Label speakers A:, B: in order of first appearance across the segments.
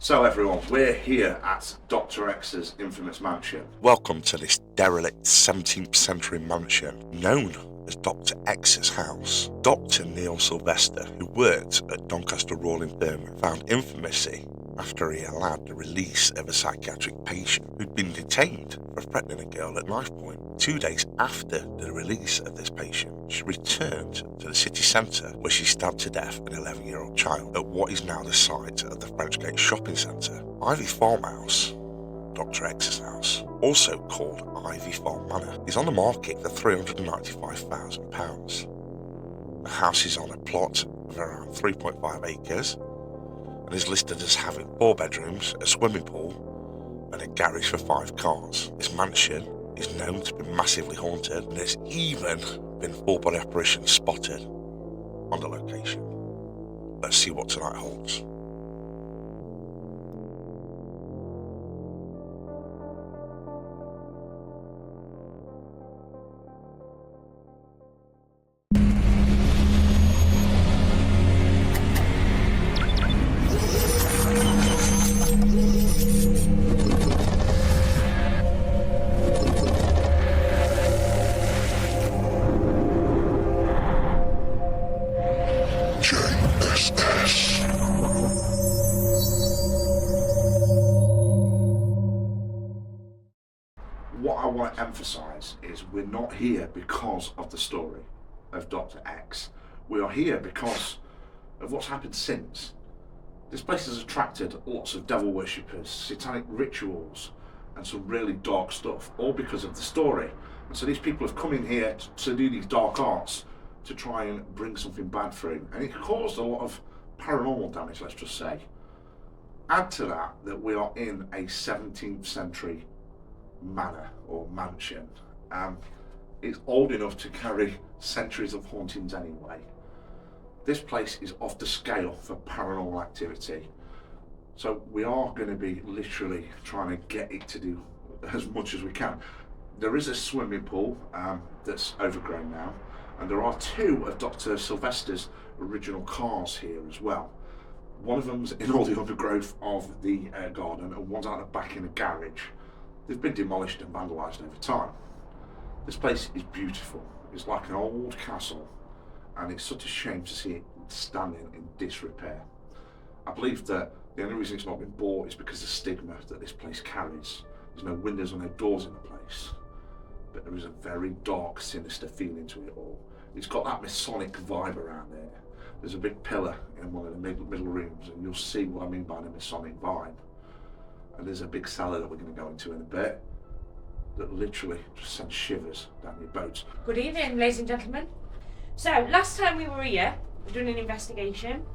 A: So everyone, we're here at Dr. X's infamous mansion.
B: Welcome to this derelict 17th century mansion known as Dr. X's house. Dr. Neil Sylvester, who worked at Doncaster Royal Infirmary, found infamy after he allowed the release of a psychiatric patient who'd been detained for threatening a girl at knife point. 2 days after the release of this patient, she returned to the city centre where she stabbed to death an 11-year-old child at what is now the site of the French Gate shopping centre. Ivy Farmhouse, Dr. X's house, also called Ivy Farm Manor, is on the market for £395,000. The house is on a plot of around 3.5 acres and is listed as having 4 bedrooms, a swimming pool and a garage for 5 cars. This mansion is known to be massively haunted, and there's even been full-body apparitions spotted on the location. Let's see what tonight holds.
A: What I want to emphasise is we're not here because of the story of Dr. X. We are here because of what's happened since. This place has attracted lots of devil worshippers, satanic rituals and some really dark stuff, all because of the story. And so these people have come in here to do these dark arts to try and bring something bad through. And it caused a lot of paranormal damage, let's just say. Add to that we are in a 17th century manor or mansion. It's old enough to carry centuries of hauntings anyway. This place is off the scale for paranormal activity. So we are going to be literally trying to get it to do as much as we can. There is a swimming pool that's overgrown now, and there are 2 of Dr. Sylvester's original cars here as well. One of them's in all the undergrowth of the garden, and one's out the back in a garage. They've been demolished and vandalised over time. This place is beautiful. It's like an old castle, and it's such a shame to see it standing in disrepair. I believe that the only reason it's not been bought is because of the stigma that this place carries. There's no windows or no doors in the place, but there is a very dark, sinister feeling to it all. It's got that Masonic vibe around there. There's a big pillar in one of the middle rooms, and you'll see what I mean by the Masonic vibe. And there's a big cellar that we're going to go into in a bit that literally just sends shivers down your bones.
C: Good evening, ladies and gentlemen. So, last time we were here, we were doing an investigation.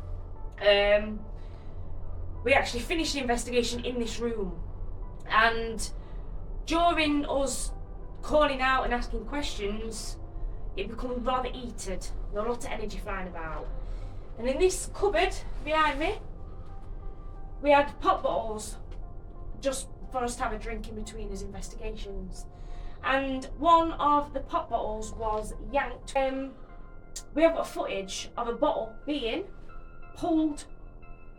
C: We actually finished the investigation in this room. And during us calling out and asking questions, it became rather heated. There was a lot of energy flying about. And in this cupboard behind me, we had pop bottles just for us to have a drink in between his investigations. And one of the pop bottles was yanked. We have got footage of a bottle being pulled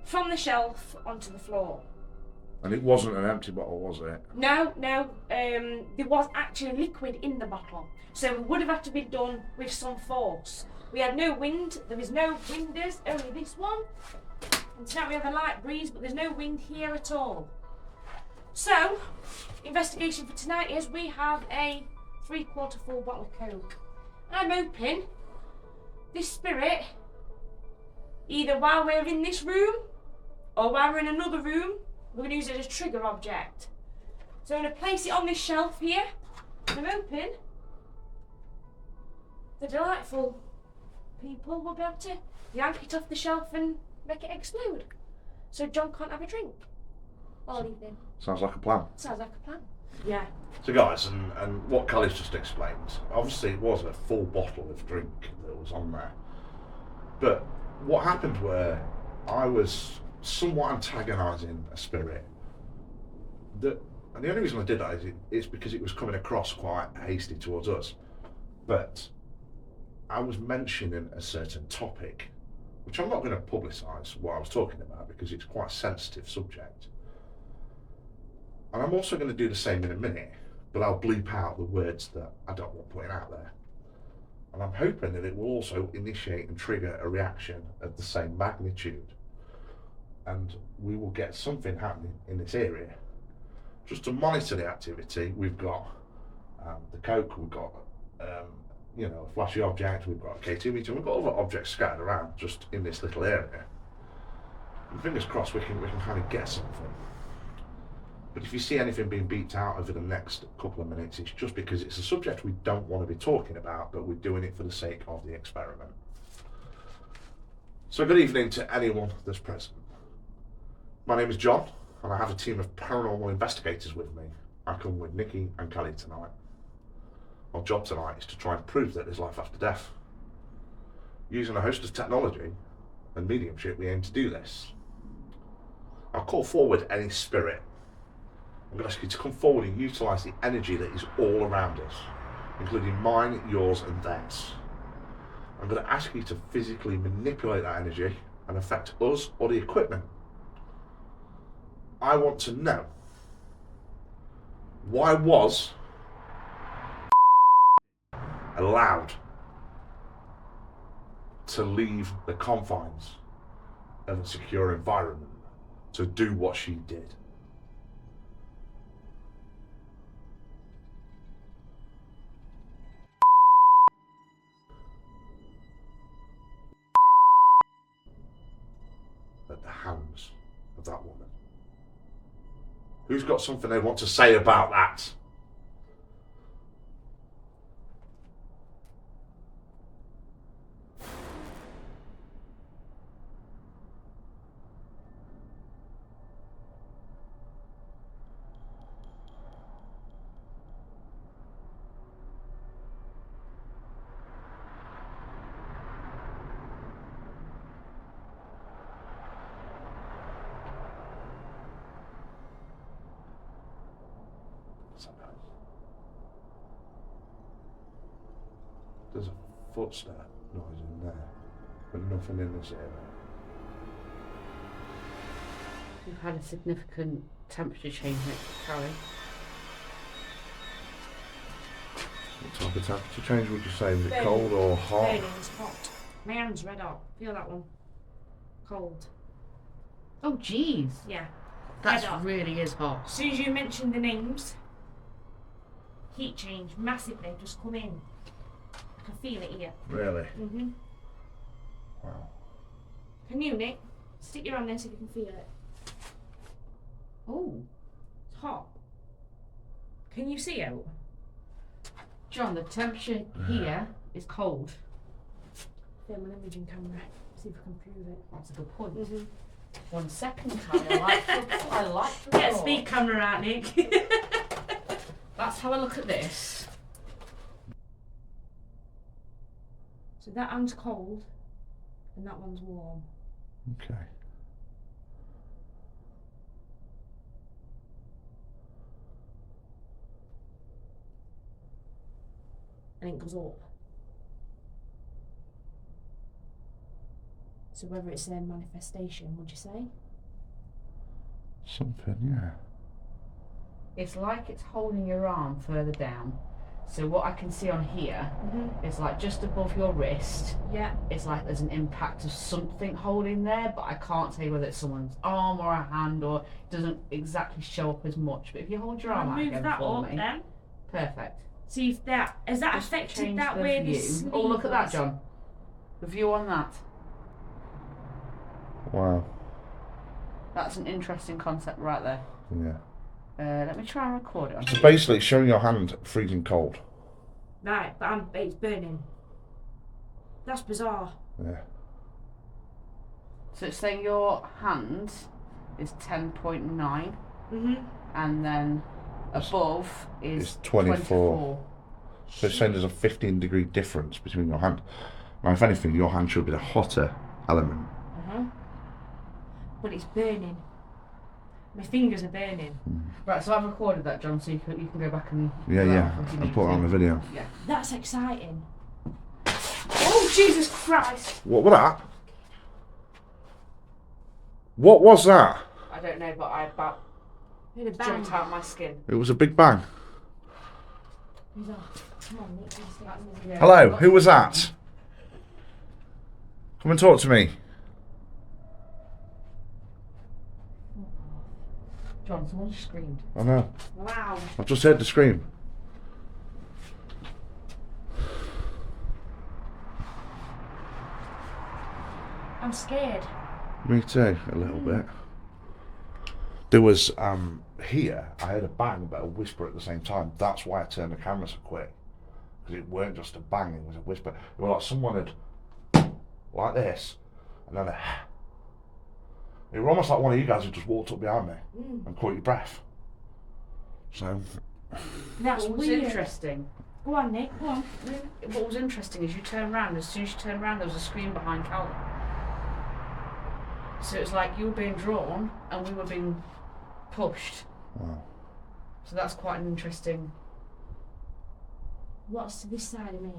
C: from the shelf onto the floor.
A: And it wasn't an empty bottle, was it?
C: No, there was actually liquid in the bottle. So it would have had to be done with some force. We had no wind, there was no windows, only this one. And so now we have a light breeze, but there's no wind here at all. So, investigation for tonight is we have a 3/4 full bottle of Coke. And I'm hoping this spirit, either while we're in this room or while we're in another room, we're going to use it as a trigger object. So I'm going to place it on this shelf here, and I'm hoping the delightful people will be able to yank it off the shelf and make it explode. So John can't have a drink all evening.
A: Sounds like a plan.
C: Sounds like a plan. Yeah.
A: So guys, and what Kelly's just explained, obviously it was a full bottle of drink that was on there. But what happened where I was somewhat antagonising a spirit, and the only reason I did that is because it was coming across quite hasty towards us. But I was mentioning a certain topic which I'm not going to publicise what I was talking about because it's quite a sensitive subject. And I'm also going to do the same in a minute, but I'll bleep out the words that I don't want putting out there. And I'm hoping that it will also initiate and trigger a reaction of the same magnitude. And we will get something happening in this area. Just to monitor the activity, we've got the coke, we've got a flashy object, we've got a K2 meter, we've got other objects scattered around just in this little area. And fingers crossed we can kind of get something. But if you see anything being beeped out over the next couple of minutes, it's just because it's a subject we don't want to be talking about, but we're doing it for the sake of the experiment. So good evening to anyone that's present. My name is John, and I have a team of paranormal investigators with me. I come with Nikki and Kelly tonight. Our job tonight is to try and prove that there's life after death. Using a host of technology and mediumship, we aim to do this. I'll call forward any spirit. I'm going to ask you to come forward and utilise the energy that is all around us, including mine, yours and theirs. I'm going to ask you to physically manipulate that energy and affect us or the equipment. I want to know, why was allowed to leave the confines of a secure environment to do what she did? At the hands of that woman. Who's got something they want to say about that? There's a footstep noise in there, but nothing in this area.
D: We've had a significant temperature change, Carrie.
A: What type of temperature change would you say? Was it cold or hot?
C: Burning, it's hot. My hand's red hot. Feel that one? Cold.
D: Oh, jeez.
C: Yeah.
D: That
C: Red hot.
D: really is hot.
C: As soon as you mention the names, heat change massively. Just come in. I can feel it here.
A: Really?
C: Mhm.
A: Wow.
C: Can you, Nick? Stick your hand there so you can feel it. Oh, it's hot. Can you see out?
D: John, the temperature here is cold.
C: Film an imaging camera. See if we can prove it.
D: That's a good point.
C: Mhm.
D: 1 second, Carrie. I like the
C: Get a
D: thought.
C: speed camera out, Nick.
D: Let's have a look at this.
C: So that hand's cold, and that one's warm.
A: Okay.
C: And it goes up. So whether it's a manifestation, would you say?
A: Something, yeah.
D: It's like it's holding your arm further down. So what I can see on here is like just above your wrist.
C: Yeah.
D: It's like there's an impact of something holding there, but I can't tell you whether it's someone's arm or a hand, or it doesn't exactly show up as much. But if you hold your arm out
C: Move
D: again
C: that
D: for
C: up
D: me,
C: then.
D: perfect.
C: See if that has that
D: Just
C: affected
D: change
C: that
D: the
C: way
D: view.
C: this sleeve
D: Oh, look at that,
C: was?
D: John. The view on that.
A: Wow.
D: That's an interesting concept right there.
A: Yeah.
D: Let me try and record it.
A: So basically, it's showing your hand freezing cold.
C: Right, but it's burning. That's bizarre.
A: Yeah.
D: So it's saying your hand is 10.9, and then above is
A: It's 24. So it's saying there's a 15-degree difference between your hand. Now, if anything, your hand should be the hotter element.
C: But it's burning. My fingers are burning.
D: Right, so I've recorded that, John, so you can go back and...
A: Yeah.
D: if you
A: I'll
D: need
A: put it
D: to.
A: on the video.
D: Yeah.
C: That's exciting. Oh, Jesus Christ!
A: What was that? What was that?
D: I don't know, but I about
C: Heard a bang.
D: jumped out my skin.
A: It was a big bang.
C: Who's that? Come on, Nick, you stay in there.
A: Hello, who was that? Come and talk to me.
D: John, someone screamed.
A: I know.
C: Wow.
A: I've just heard the scream.
C: I'm scared.
A: Me too, a little bit. There was, here, I heard a bang but a whisper at the same time. That's why I turned the camera so quick. Because it weren't just a bang, it was a whisper. It was like someone had, like this, and then it was almost like one of you guys had just walked up behind me and caught your breath. So,
C: That's
D: What was
C: weird.
D: interesting?
C: Go on, Nick, go on.
D: What was interesting is you turn around. As soon as you turn around, there was a scream behind Callum. So it was like you were being drawn and we were being pushed.
A: wow.
D: So that's quite an interesting.
C: What's to this side of me?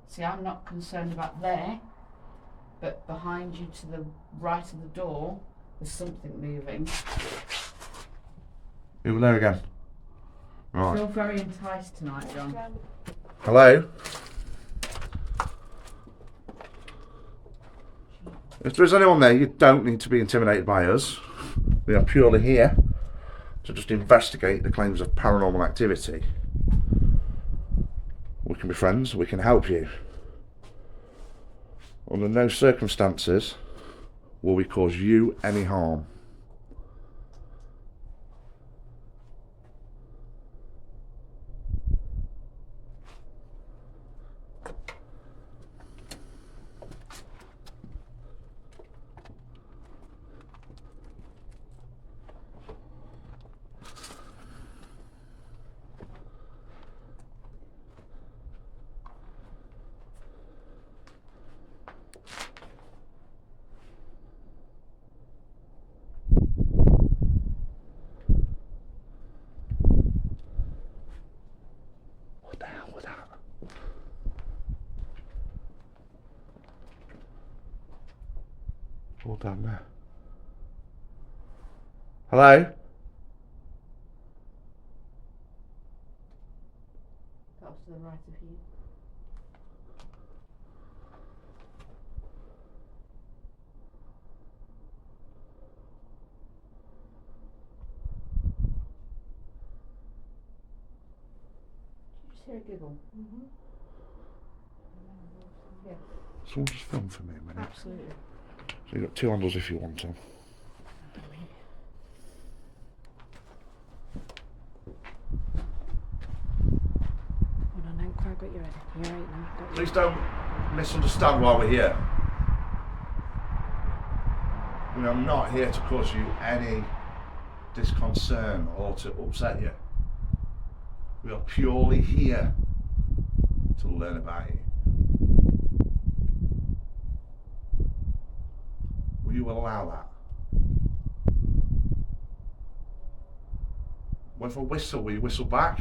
D: See, I'm not concerned about there, but behind you to the right of the door, there's something moving.
A: You were there again.
D: I
A: Right.
D: feel very enticed tonight, John.
A: Hello? If there's anyone there, you don't need to be intimidated by us. We are purely here to just investigate the claims of paranormal activity. We can be friends, we can help you. Under no circumstances will we cause you any harm. What the hell was that? All down there. Hello?
D: That was to the right of you. Did you just hear a giggle? Yeah,
A: Someone just film for me a minute.
D: absolutely.
A: So you've got two handles if you want to.
C: Hold on, I haven't quite got you ready. You're right now. Got you.
A: Please don't misunderstand why we're here. We are not here to cause you any disconcern or to upset you. We are purely here to learn about you. Will you allow that? When for a whistle, will you whistle back?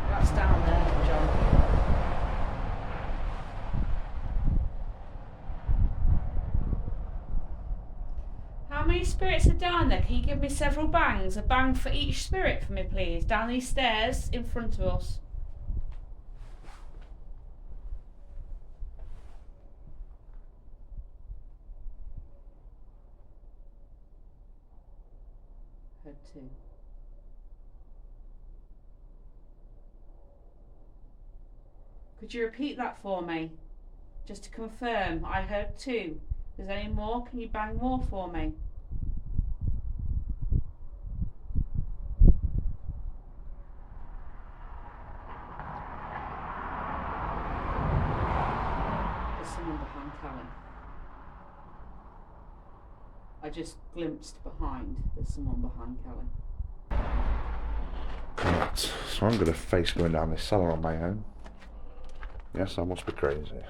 D: That's down there, John. How many spirits are down there? Can you give me several bangs? A bang for each spirit for me, please. Down these stairs in front of us. Heard two. Could you repeat that for me? Just to confirm, I heard two. If there's any more, can you bang more for me? There's someone behind Callum. I just glimpsed behind. There's someone behind Callum.
A: Right, so I'm going to face going down this cellar on my own. Yes, I must be crazy.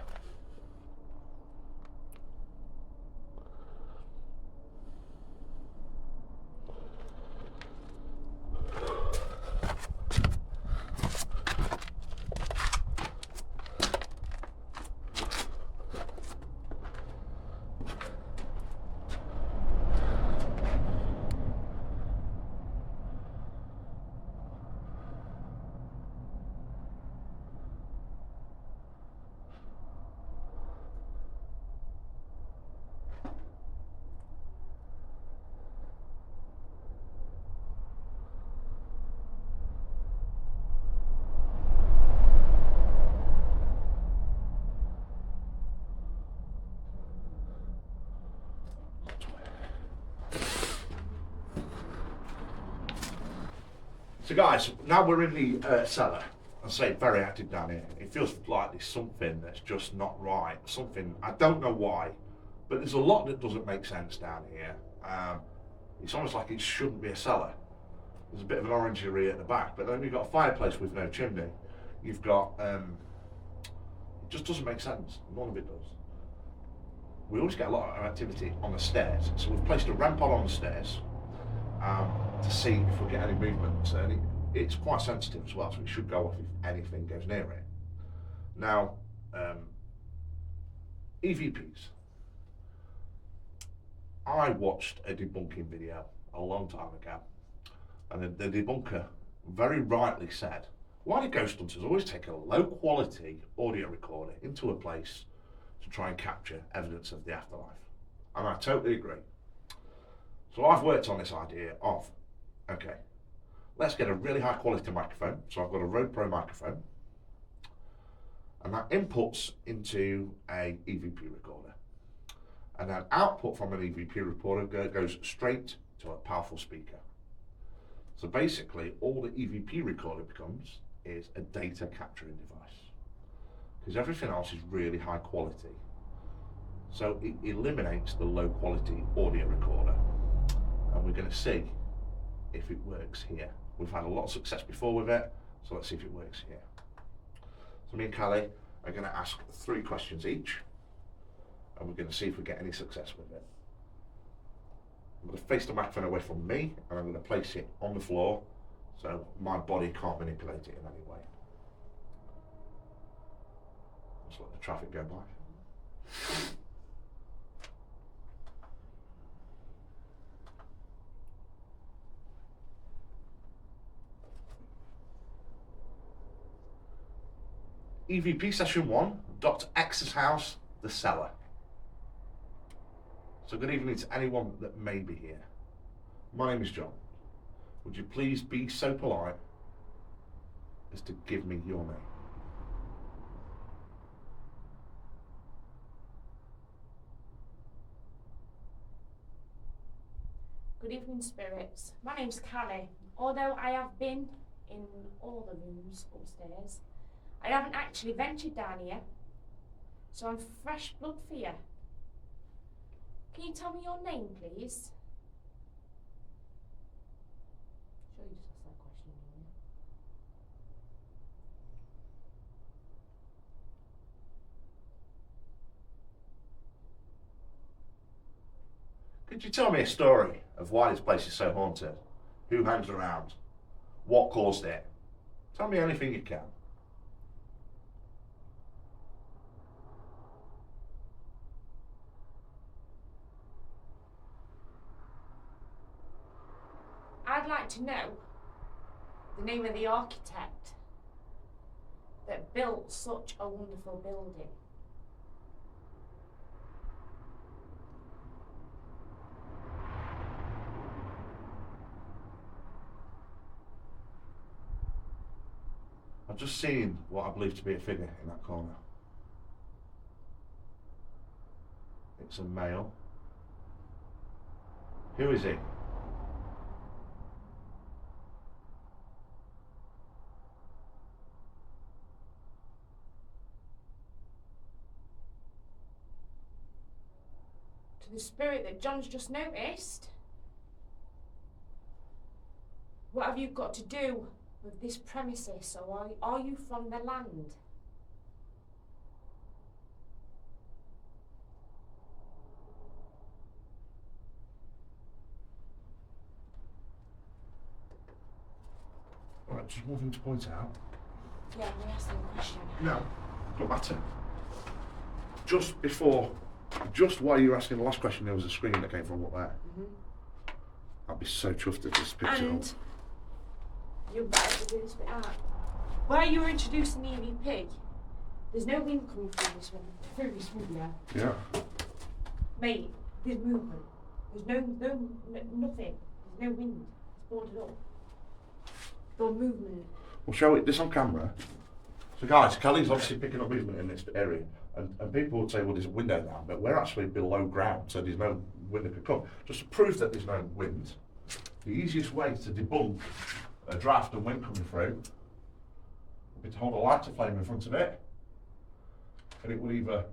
A: So guys, now we're in the cellar. I say very active down here. It feels like there's something that's just not right. Something, I don't know why, but there's a lot that doesn't make sense down here. It's almost like it shouldn't be a cellar. There's a bit of an orangery at the back, but then you've got a fireplace with no chimney. You've got, it just doesn't make sense. None of it does. We always get a lot of activity on the stairs, so we've placed a ramp on the stairs to see if we get any movement. And it's quite sensitive as well, so it should go off if anything goes near it. Now, EVPs. I watched a debunking video a long time ago, and the debunker very rightly said, why do ghost hunters always take a low quality audio recorder into a place to try and capture evidence of the afterlife? And I totally agree. So I've worked on this idea of, okay, let's get a really high quality microphone. So I've got a Rode Pro microphone, and that inputs into a EVP recorder. And then output from an EVP recorder goes straight to a powerful speaker. So basically, all the EVP recorder becomes is a data capturing device, because everything else is really high quality. So it eliminates the low quality audio recorder, and we're going to see if it works here. We've had a lot of success before with it, so let's see if it works here. So me and Callie are going to ask 3 questions each, and we're going to see if we get any success with it. I'm going to face the microphone away from me, and I'm going to place it on the floor so my body can't manipulate it in any way. Just let the traffic go by. EVP session 1, Dr. X's house, the cellar. So good evening to anyone that may be here. My name is John. Would you please be so polite as to give me your name?
C: Good evening, spirits. My name's Callie. Although I have been in all the rooms upstairs, I haven't actually ventured down here, so I'm fresh blood for you. Can you tell me your name, please? Sure, you just asked that question, didn't you?
A: Could you tell me a story of why this place is so haunted? Who hangs around? What caused it? Tell me anything you can.
C: I'd like to know the name of the architect that built such a wonderful building.
A: I've just seen what I believe to be a figure in that corner. It's a male. Who is he?
C: To the spirit that John's just noticed, what have you got to do with this premises, or are you from the land?
A: Right, just one thing to point out.
C: Yeah, I'm asking a question.
A: No, don't matter. Just while you were asking the last question, there was a screen that came from up there. I'd be so chuffed if this picture
C: And you're better to do this bit out. While you were introducing the EVP, there's no wind coming through this window.
A: Yeah.
C: Mate, there's movement. There's nothing. There's no wind. It's boarded up. No movement.
A: We'll show it this on camera. So guys, Kelly's obviously picking up movement in this area, and people would say, well, there's a window down, but we're actually below ground, so there's no wind that could come. Just to prove that there's no wind, the easiest way to debunk a draft and wind coming through, we'd hold a lighter flame in front of it, and it would either,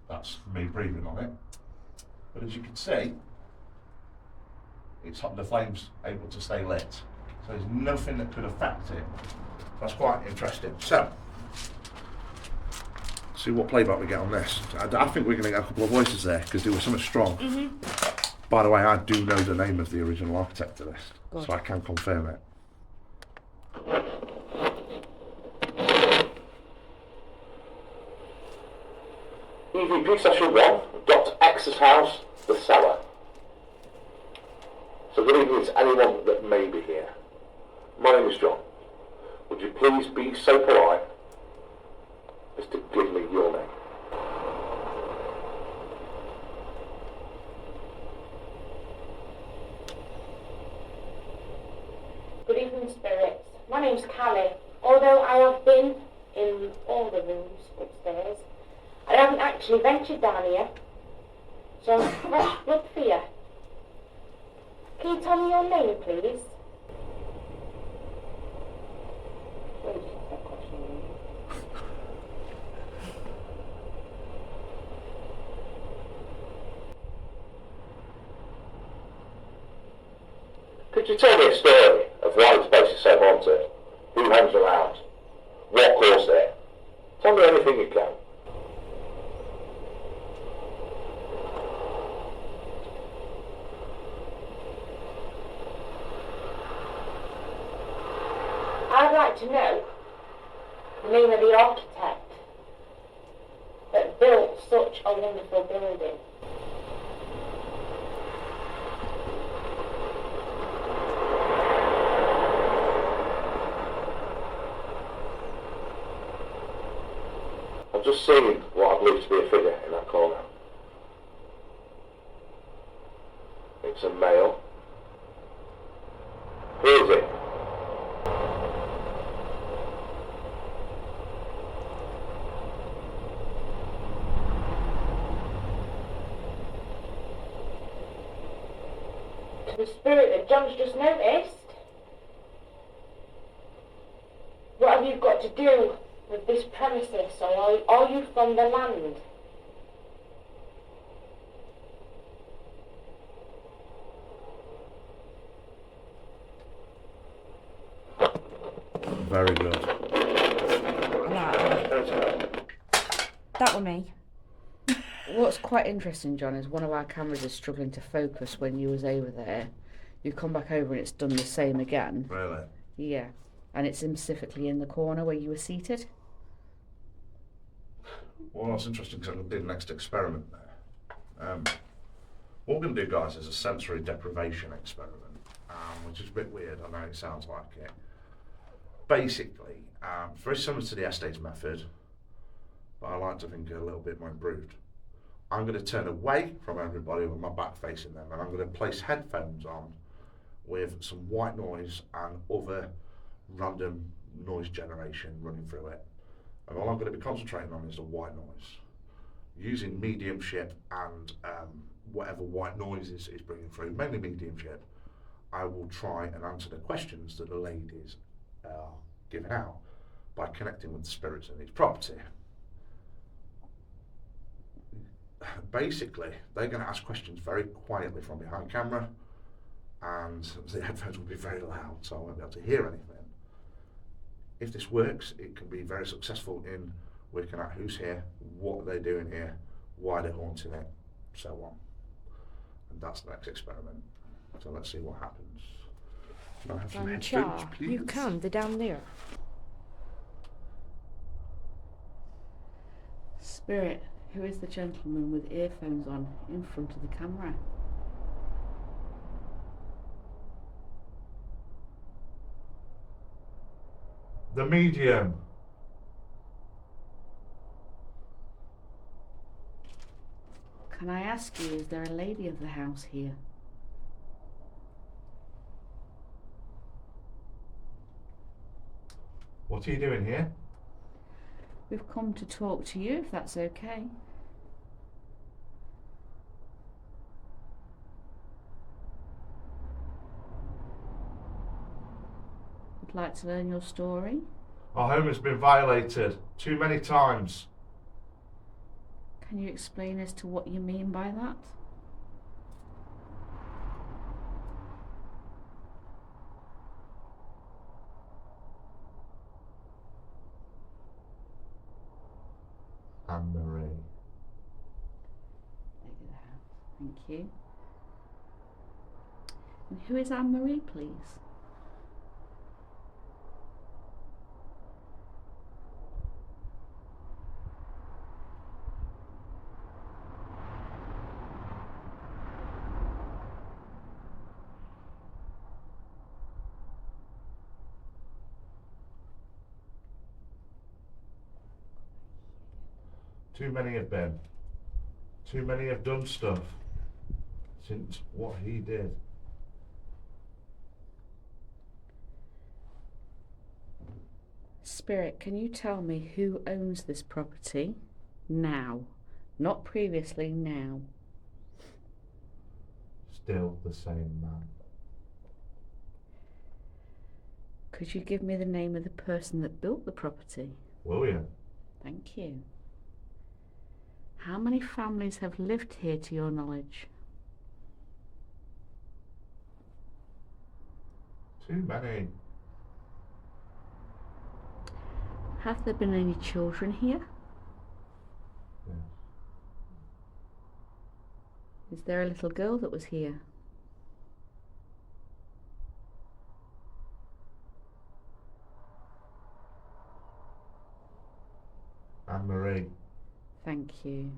A: that's me breathing on it, but as you can see, the flame's able to stay lit. So there's nothing that could affect it. That's quite interesting. So, see what playback we get on this. I think we're going to get a couple of voices there because there was something strong. By the way, I do know the name of the original architect of this, so I can confirm it. EVP session 1, Dr. X's house, the cellar. So good evening to anyone that may be here. My name is John. Would you please be so polite as to give me your name?
C: Good evening, spirits. My name's Callie. Although I have been in all the rooms upstairs, I haven't actually ventured down here. So I'm fresh blood for you. Can you tell me your name, please? Where did you ask that question?
A: Could you tell me a story of why this place is so haunted? Who hangs around? What caused it? Tell me anything you can.
C: I'd like to know the name of the architect that built such a wonderful building.
A: I've just seen what I believe to be a figure in that corner. It's a male. Who is it?
C: The spirit that John's just noticed. What have you got to do with this premises, or are you from the land?
A: Very good.
C: That was me.
D: What's quite interesting, John, is one of our cameras is struggling to focus when you was over there. You come back over and it's done the same again.
A: Really?
D: Yeah. And it's specifically in the corner where you were seated.
A: Well, that's interesting because I'm going to do the next experiment there. What we're going to do, guys, is a sensory deprivation experiment, which is a bit weird. I know it sounds like it. Basically, it's very similar to the Estes method, but I like to think a little bit more improved. I'm going to turn away from everybody with my back facing them, and I'm going to place headphones on with some white noise and other random noise generation running through it. And all I'm going to be concentrating on is the white noise. Using mediumship and whatever white noise is bringing through, mainly mediumship, I will try and answer the questions that the ladies are giving out by connecting with the spirits in each property. Basically, they're going to ask questions very quietly from behind camera, and the headphones will be very loud, so I won't be able to hear anything. If this works, it can be very successful in working out who's here, what they're doing here, why they're haunting it, so on. And that's the next experiment. So let's see what happens. Can I have some headphones, please?
C: You can, they're down there.
D: Spirit, who is the gentleman with earphones on in front of the camera?
A: The medium.
D: Can I ask you, is there a lady of the house here?
A: What are you doing here?
D: We've come to talk to you, if that's okay. I'd like to learn your story.
A: Our home has been violated too many times.
D: Can you explain as to what you mean by that?
A: Anne-Marie.
D: Thank you. And who is Anne-Marie, please?
A: Too many have been. Too many have done stuff since what he did.
D: Spirit, can you tell me who owns this property now? Not previously, now.
A: Still the same man.
D: Could you give me the name of the person that built the property?
A: William.
D: Thank you. How many families have lived here to your knowledge?
A: Too many.
D: Have there been any children here?
A: Yes.
D: Is there a little girl that was here?
A: Anne-Marie.
D: Thank you.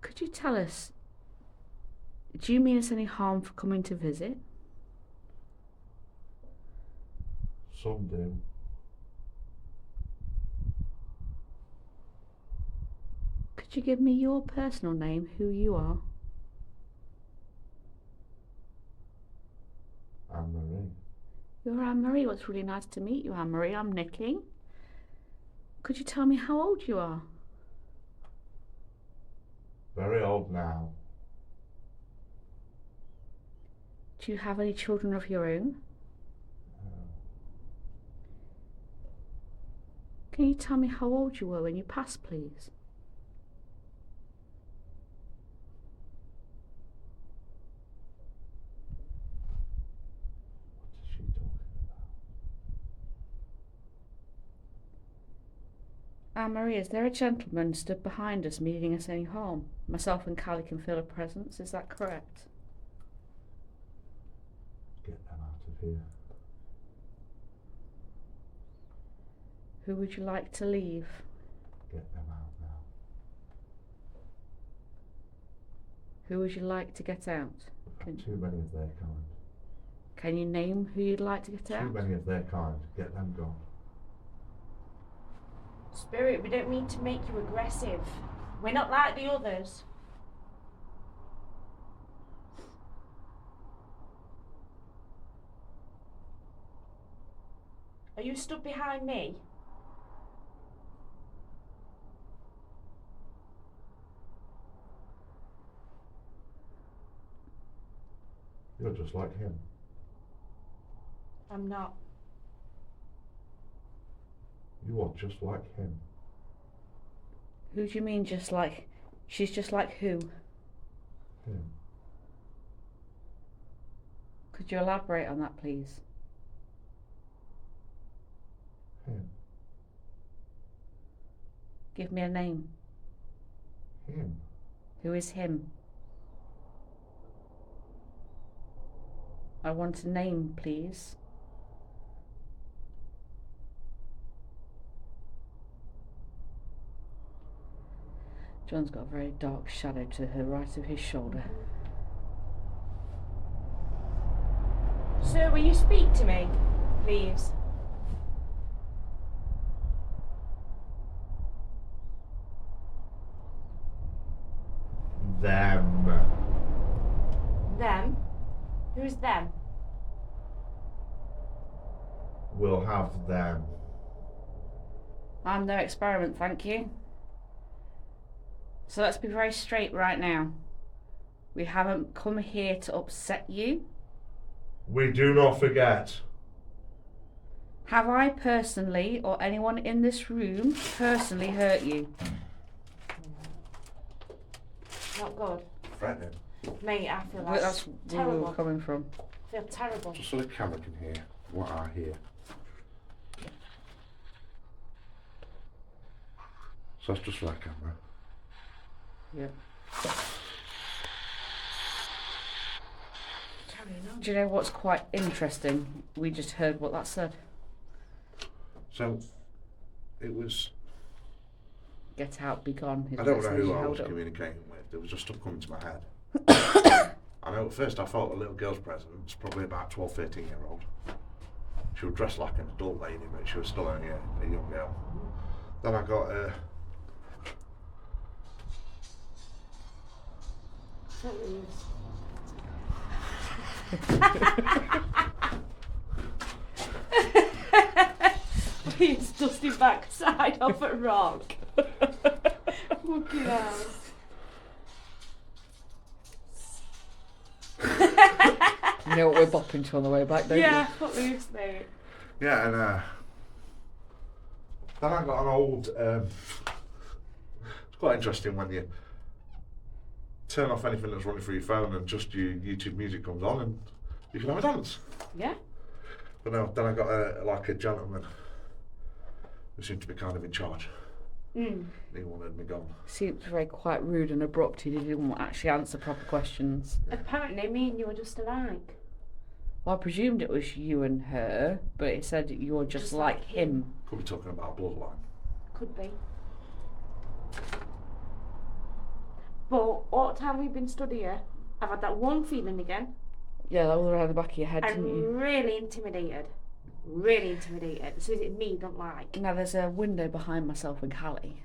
D: Could you tell us, do you mean us any harm for coming to visit?
A: Some do.
D: Could you give me your personal name, who you are?
A: Anne-Marie.
D: You're Anne-Marie. Well, it's really nice to meet you, Anne-Marie. I'm Nikki. Could you tell me how old you are?
A: Very old now.
D: Do you have any children of your own? Can you tell me how old you were when you passed, please?
A: What is she talking about?
D: Anne-Marie, is there a gentleman stood behind us meaning us any harm? Myself and Callie can feel a presence, is that correct?
A: Get them out of here.
D: Who would you like to leave?
A: Get them out now.
D: Who would you like to get out?
A: Too many of their kind.
D: Can you name who you'd like to get out?
A: Too many of their kind. Get them gone.
C: Spirit, we don't mean to make you aggressive. We're not like the others. Are you stood behind me?
A: You're just like him.
C: I'm not.
A: You are just like him.
D: Who do you mean just like? She's just like who?
A: Him.
D: Could you elaborate on that, please?
A: Him.
D: Give me a name.
A: Him.
D: Who is him? I want a name, please. John's got a very dark shadow to the right of his shoulder.
C: Sir, will you speak to me, please?
A: Them.
C: Them? Who's them?
A: We'll have them.
D: I'm no experiment, thank you. So let's be very straight right now. We haven't come here to upset you.
A: We do not forget.
D: Have I personally, or anyone in this room, personally hurt you?
C: Not good.
A: Threatening.
C: Mate, I feel
D: Well,
C: like
D: that's where we
C: terrible.
D: were coming from.
C: I feel terrible.
A: Just so the camera can hear what I hear. So that's just for that camera.
D: Yeah.
C: Carrying on.
D: Do you know what's quite interesting? We just heard what that said.
A: So it was.
D: Get out, be gone.
A: I don't know who I was communicating with. It was just stuff coming to my head. I know at first I felt a little girl's presence, probably about 12, 13-year-old. She was dressed like an adult lady, but she was still only a young girl. Then I got
C: He's dusty backside off a rock. Fucking hell.
D: You know what we're bopping to on the way back, don't
C: Yeah, footloose, mate.
A: yeah, and then I got an old. It's quite interesting when you turn off anything that's running through your phone and just your YouTube music comes on and you can have a dance.
C: Yeah.
A: But no, then I got a gentleman who seemed to be kind of in charge. He wanted me gone.
D: Seems very quite rude and abrupt. He didn't actually answer proper questions.
C: Apparently, me and you were just alike.
D: Well, I presumed it was you and her, but it said you're just like him.
A: Could be talking about bloodline.
C: Could be. But all the time we've been studying, I've had that one feeling again.
D: Yeah, that was around the back of your head,
C: I'm
D: didn't you?
C: really intimidated. Really intimidated. So is it me you don't like?
D: Now, there's a window behind myself and Callie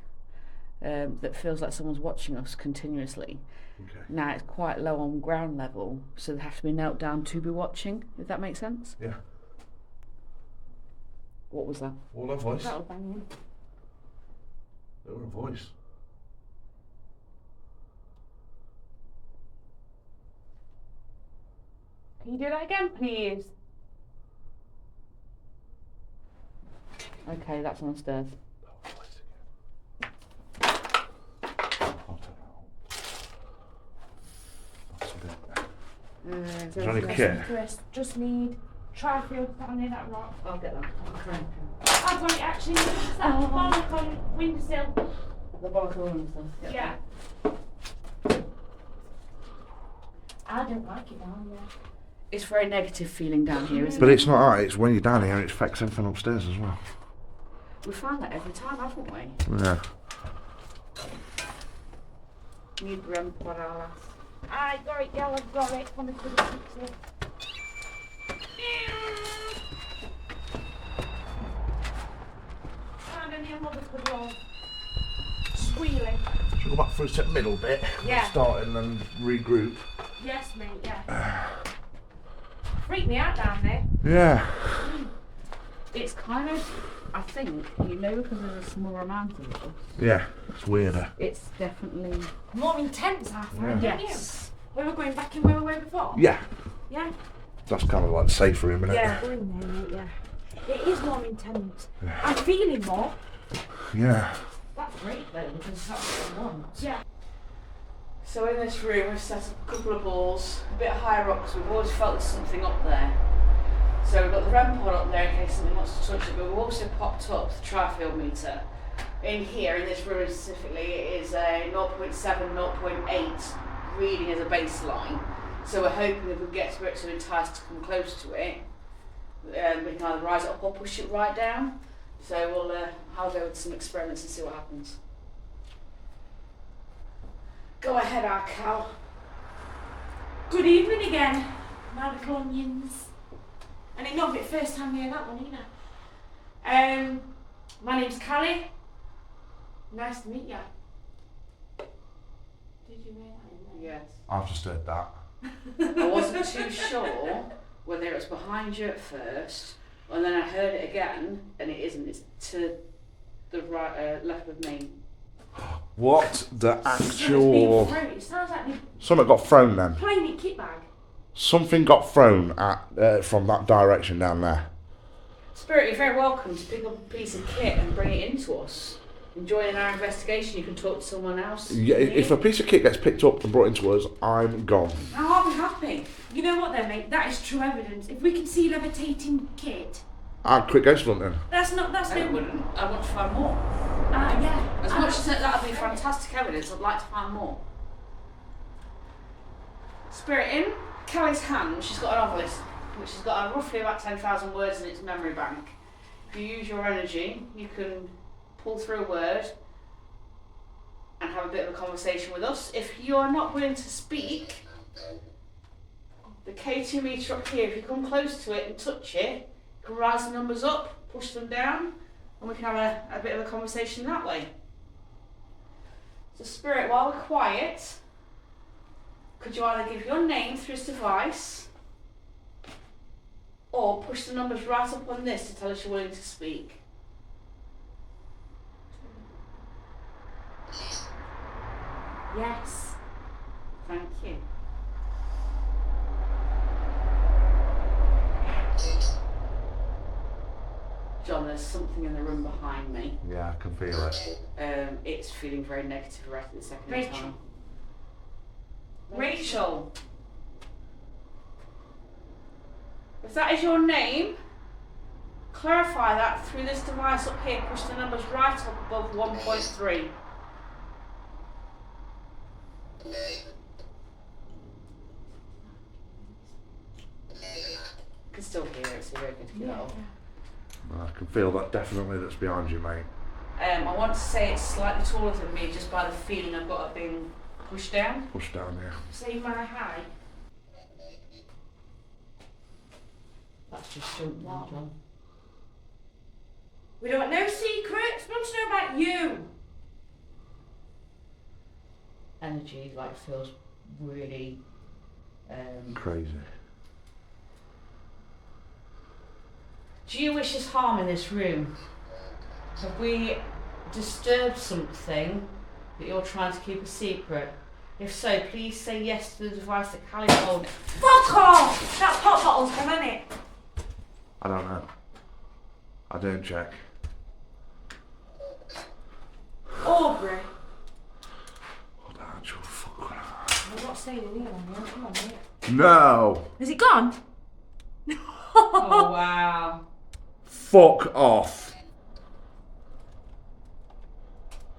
D: that feels like someone's watching us continuously.
A: Okay.
D: Now, it's quite low on ground level, so they have to be knelt down to be watching, if that makes sense.
A: Yeah.
D: What was that?
A: All her voice.
C: That'll bang in.
A: All her voice.
C: Can you do that again, please?
D: Okay, that's on the stairs.
A: Is there any kit?
C: Just need Trifield down near that rock.
D: I'll get that.
C: I've got it actually. It's that bollock on windowsill.
D: The bottle and stuff.
C: Yeah. I don't like it down there.
D: It's very negative feeling down here, isn't
A: But
D: it?
A: it's not that, it's when you're down here, it affects everything upstairs as well.
D: We find that every time, haven't we?
A: Yeah.
D: Need REM for our last.
C: I got it, girl, I've got it. Come and fix it. And then your mother could roll. Squealing.
A: Should we go back through to the middle bit?
C: Yeah.
A: Start and then regroup.
C: Yes, mate, yeah. Freaked me out down there.
A: Yeah.
D: It's kind of, I think, because there's a smaller amount of us,
A: Yeah. It's weirder.
D: it's definitely.
C: More intense, I find,
A: Yeah.
C: don't you? We were going back in where we were before?
A: Yeah.
C: Yeah?
A: That's kind of like the safe room, isn't it?
C: Yeah, we're in there, mate, yeah. It is more intense. I'm feeling more.
A: Yeah.
D: That's great though, because that's what I want.
C: Yeah.
D: So in this room we've set up a couple of balls, a bit higher up because we've always felt there's something up there. So we've got the REM pod up there in case something wants to touch it, but we've also popped up the Trifield meter. In here, in this room specifically, it is a 0.7, 0.8 reading as a baseline. So we're hoping if we get to it to entice to come close to it, we can either rise it up or push it right down. So we'll have a go with some experiments and see what happens. Go ahead, our cow.
C: Good evening again, my little onions. And it's not the first time you hear that one either. My name's Callie. Nice to meet you. Did you hear that in there?
D: Yes.
A: I've just heard that.
D: I wasn't too sure whether it was behind you at first, and then I heard it again, and it isn't. It's to the right, left of me.
A: What the
C: So it's
A: actual...
C: being thrown. It sounds like they're
A: Something got thrown then.
C: playing it kit bag.
A: Something got thrown at from that direction down there.
D: Spirit, you're very welcome to pick up a piece of kit and bring it into us. And join in our investigation, you can talk to someone else.
A: Yeah, if a piece of kit gets picked up and brought into us, I'm gone.
D: I'll be happy.
C: You know what then, mate? That is true evidence. If we can see levitating kit,
A: I'd quit ghost hunting.
C: that's
D: I
C: no...
D: wouldn't. I want to find more.
C: Yeah.
D: As much as that would be fantastic evidence, I'd like to find more. Spirit, in Kelly's hand, she's got a novel list, which has got roughly about 10,000 words in its memory bank. If you use your energy, you can pull through a word and have a bit of a conversation with us. If you are not willing to speak, the K2 meter up here, if you come close to it and touch it, you can rise the numbers up, push them down, and we can have a bit of a conversation that way. So Spirit, while we're quiet, could you either give your name through this device or push the numbers right up on this to tell us you're willing to speak?
C: Yes.
D: Thank you. John, there's something in the room behind me.
A: Yeah, I can feel it.
D: It's feeling very negative right at the second
C: Rachel.
D: time. Rachel. If that is your name, clarify that through this device up here. Push the numbers right up above 1.3. You can still hear it, so you're good to get it off.
A: I can feel that definitely that's behind you, mate.
D: I want to say it's slightly taller than me just by the feeling I've got it being pushed down.
A: Push down here.
C: Save my height.
D: That's just jumped now, John.
C: We don't want no secrets. We want to know about you.
D: Energy feels really
A: Crazy.
D: Do you wish us harm in this room? Have we disturbed something that you're trying to keep a secret? If so, please say yes to the device that Callie holds.
C: Fuck off! That pop bottle's come in it.
A: I don't know. I didn't check.
C: Aubrey.
A: What the actual fuck?
C: I'm not saying anything on here. Come on, mate.
A: No!
C: Is it gone?
D: Oh wow.
A: Fuck off.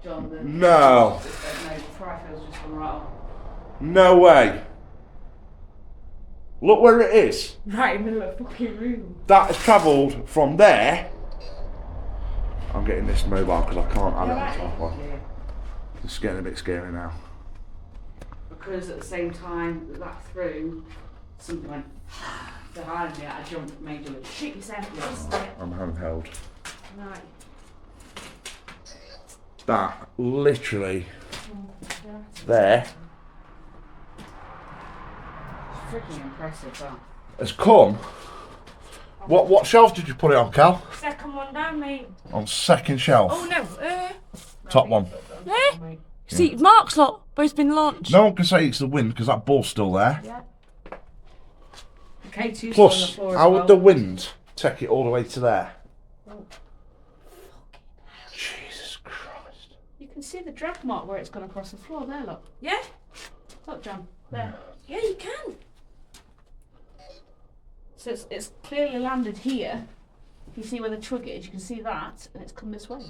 D: John, the
A: No.
D: Trifle's just gone right off.
A: No way. Look where it is.
C: Right in the middle of the fucking room.
A: That has travelled from there. I'm getting this mobile because I can't have it on top one.
D: Yeah.
A: It's getting a bit scary now.
D: Because at the same time that threw, something went behind me. I jumped majorly.
C: Shoot yourself.
A: I'm handheld.
C: Right.
A: That literally there
D: Freaking impressive, that.
A: has come. What shelf did you put it on, Cal?
C: Second one down, mate.
A: On second shelf.
C: Oh no.
A: Top one.
C: See, Mark's lot, but it's been launched.
A: No one can say it's the wind because that ball's still there.
C: Yeah.
D: K2's on the
A: Plus,
D: floor as
A: how
D: well.
A: would the wind take it all the way to there?
C: Oh.
A: Jesus Christ.
D: You can see the drag mark where it's gone across the floor there, look.
C: Yeah?
D: Look, John. There.
C: Yeah, you can.
D: So it's clearly landed here. If you see where the trug is, you can see that, and it's come this way.